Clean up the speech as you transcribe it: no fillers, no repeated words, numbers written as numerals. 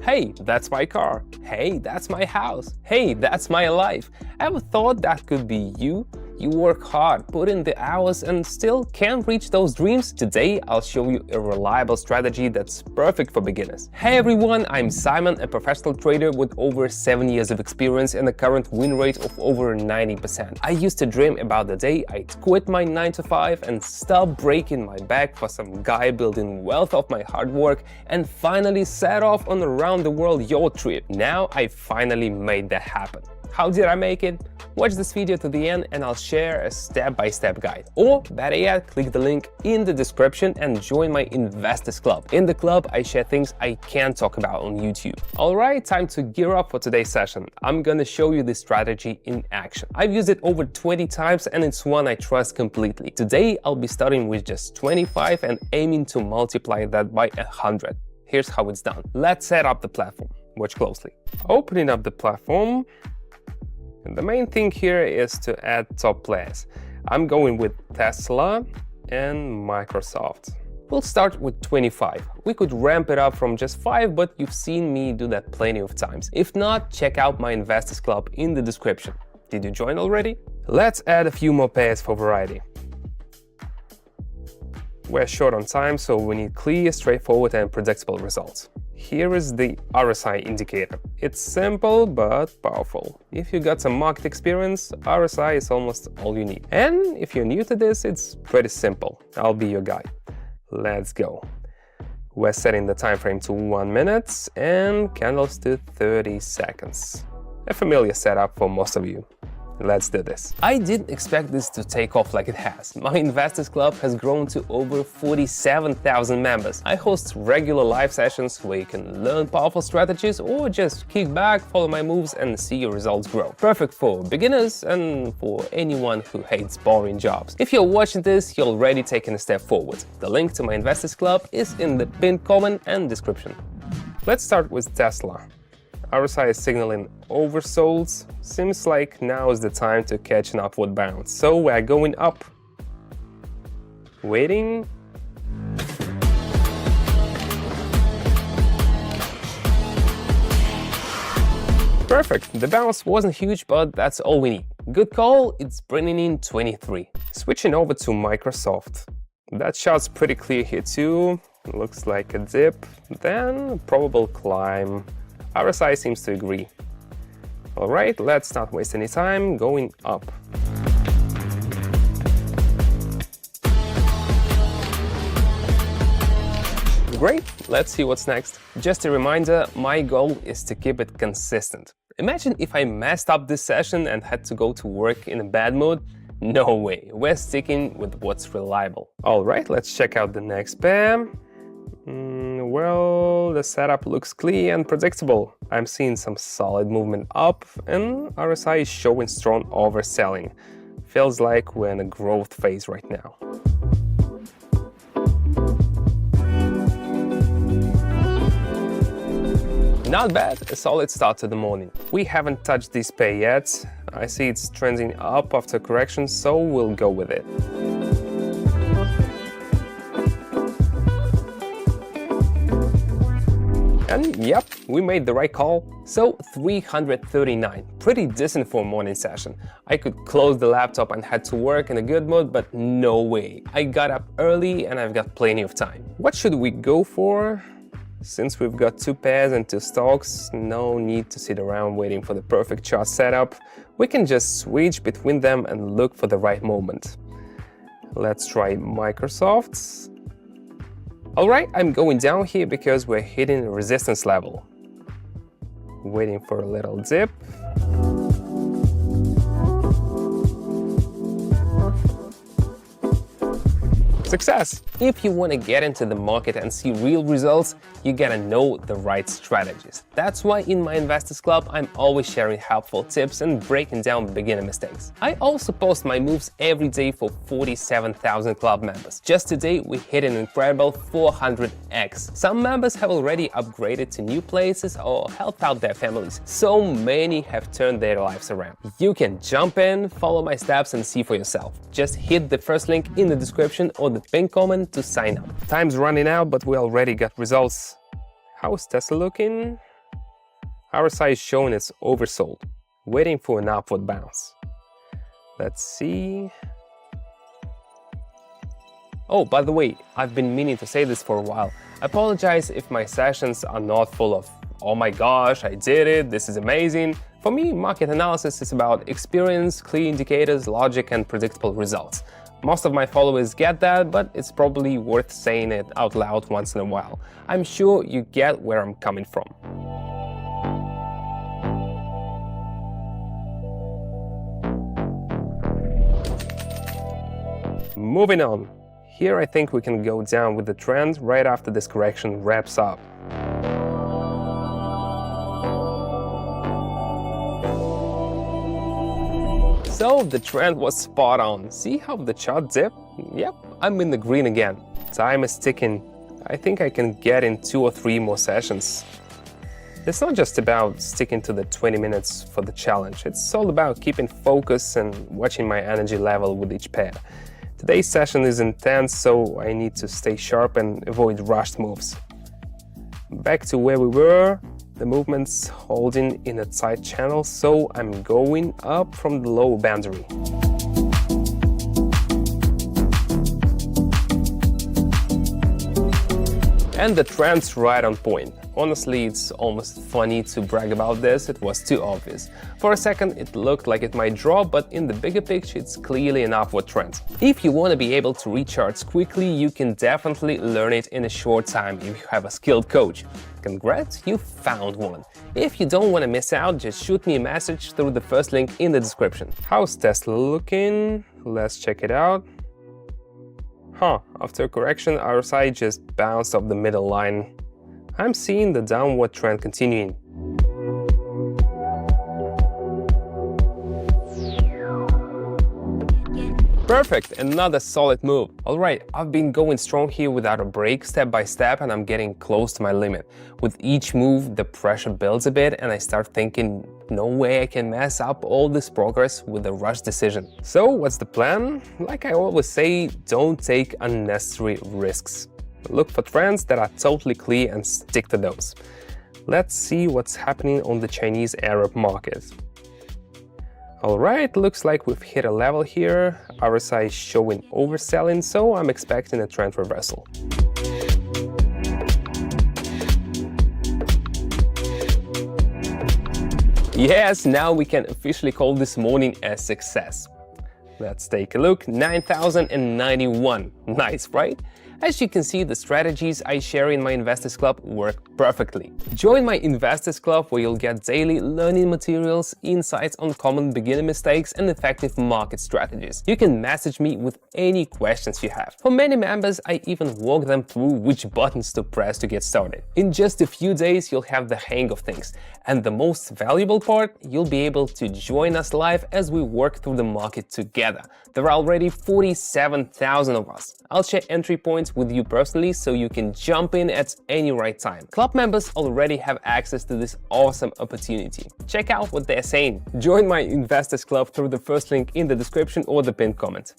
Hey, that's my car. Hey, that's my house. Hey, that's my life. Ever thought that could be you? You work hard, put in the hours, and still can't reach those dreams? Today, I'll show you a reliable strategy that's perfect for beginners. Hey everyone, I'm Simon, a professional trader with over 7 years of experience and a current win rate of over 90%. I used to dream about the day I'd quit my 9 to 5 and stop breaking my back for some guy building wealth off my hard work and finally set off on a round the world yacht trip. Now I finally made that happen. How did I make it? Watch this video to the end and I'll share a step-by-step guide. Or better yet, click the link in the description and join my Investors Club. In the club, I share things I can't talk about on YouTube. Alright, time to gear up for today's session. I'm gonna show you this strategy in action. I've used it over 20 times and it's one I trust completely. Today, I'll be starting with just 25 and aiming to multiply that by 100. Here's how it's done. Let's set up the platform. Watch closely. Opening up the platform. And the main thing here is to add top players. I'm going with Tesla and Microsoft. We'll start with 25. We could ramp it up from just 5, but you've seen me do that plenty of times. If not, check out my Investors Club in the description. Did you join already? Let's add a few more pairs for variety. We're short on time, so we need clear, straightforward and predictable results. Here is the RSI indicator. It's simple but powerful. If you got some market experience, RSI is almost all you need. And if you're new to this, it's pretty simple. I'll be your guide. Let's go. We're setting the time frame to 1 minute and candles to 30 seconds. A familiar setup for most of you. Let's do this. I didn't expect this to take off like it has. My Investors Club has grown to over 47,000 members. I host regular live sessions where you can learn powerful strategies or just kick back, follow my moves and see your results grow. Perfect for beginners and for anyone who hates boring jobs. If you're watching this, you're already taking a step forward. The link to my Investors Club is in the pinned comment and description. Let's start with Tesla. RSI is signaling oversold. Seems like now is the time to catch an upward bounce. So we're going up. Waiting. Perfect. The bounce wasn't huge, but that's all we need. Good call. It's bringing in 23. Switching over to Microsoft. That chart's pretty clear here too. Looks like a dip, then a probable climb. RSI seems to agree. Alright, let's not waste any time, going up. Great, let's see what's next. Just a reminder, my goal is to keep it consistent. Imagine if I messed up this session and had to go to work in a bad mood. No way, we're sticking with what's reliable. Alright, let's check out the next pair. Well, the setup looks clear and predictable. I'm seeing some solid movement up and RSI is showing strong overselling. Feels like we're in a growth phase right now. Not bad, a solid start to the morning. We haven't touched this pair yet. I see it's trending up after correction, so we'll go with it. And yep, we made the right call. So 339, pretty decent for a morning session. I could close the laptop and head to work in a good mood, but no way. I got up early and I've got plenty of time. What should we go for? Since we've got 2 pairs and 2 stocks, no need to sit around waiting for the perfect chart setup. We can just switch between them and look for the right moment. Let's try Microsoft. Alright, I'm going down here because we're hitting a resistance level. Waiting for a little dip. Success! If you want to get into the market and see real results, you gotta know the right strategies. That's why in my Investors Club, I'm always sharing helpful tips and breaking down beginner mistakes. I also post my moves every day for 47,000 club members. Just today, we hit an incredible 400x. Some members have already upgraded to new places or helped out their families. So many have turned their lives around. You can jump in, follow my steps and see for yourself. Just hit the first link in the description or the pinned comment to sign up. Time's running out, but we already got results. How's Tesla looking? RSI is showing it's oversold, waiting for an upward bounce. Let's see. Oh, by the way, I've been meaning to say this for a while. I apologize if my sessions are not full of, "Oh my gosh, I did it, this is amazing." For me, market analysis is about experience, clear indicators, logic, and predictable results. Most of my followers get that, but it's probably worth saying it out loud once in a while. I'm sure you get where I'm coming from. Moving on. Here I think we can go down with the trend right after this correction wraps up. So the trend was spot on. See how the chart dipped? Yep, I'm in the green again. Time is ticking. I think I can get in 2 or 3 more sessions. It's not just about sticking to the 20 minutes for the challenge. It's all about keeping focus and watching my energy level with each pair. Today's session is intense, so I need to stay sharp and avoid rushed moves. Back to where we were, the movement's holding in a tight channel, so I'm going up from the low boundary. And the trend's right on point. Honestly, it's almost funny to brag about this, it was too obvious. For a second, it looked like it might drop, but in the bigger picture, it's clearly an upward trend. If you want to be able to read charts quickly, you can definitely learn it in a short time if you have a skilled coach. Congrats, you found one. If you don't want to miss out, just shoot me a message through the first link in the description. How's Tesla looking? Let's check it out. After a correction, RSI just bounced off the middle line. I'm seeing the downward trend continuing. Perfect, another solid move. Alright, I've been going strong here without a break, step by step, and I'm getting close to my limit. With each move, the pressure builds a bit and I start thinking, no way I can mess up all this progress with a rush decision. So what's the plan? Like I always say, don't take unnecessary risks. Look for trends that are totally clear and stick to those. Let's see what's happening on the Chinese Arab market. Alright, looks like we've hit a level here. RSI is showing overselling, so I'm expecting a trend reversal. Yes, now we can officially call this morning a success. Let's take a look. 9,091. Nice, right? As you can see, the strategies I share in my Investors Club work perfectly. Join my Investors Club where you'll get daily learning materials, insights on common beginner mistakes and effective market strategies. You can message me with any questions you have. For many members, I even walk them through which buttons to press to get started. In just a few days, you'll have the hang of things. And the most valuable part, you'll be able to join us live as we work through the market together. There are already 47,000 of us. I'll share entry points with you personally so you can jump in at any right time. Club members already have access to this awesome opportunity. Check out what they're saying. Join my Investors Club through the first link in the description or the pinned comment.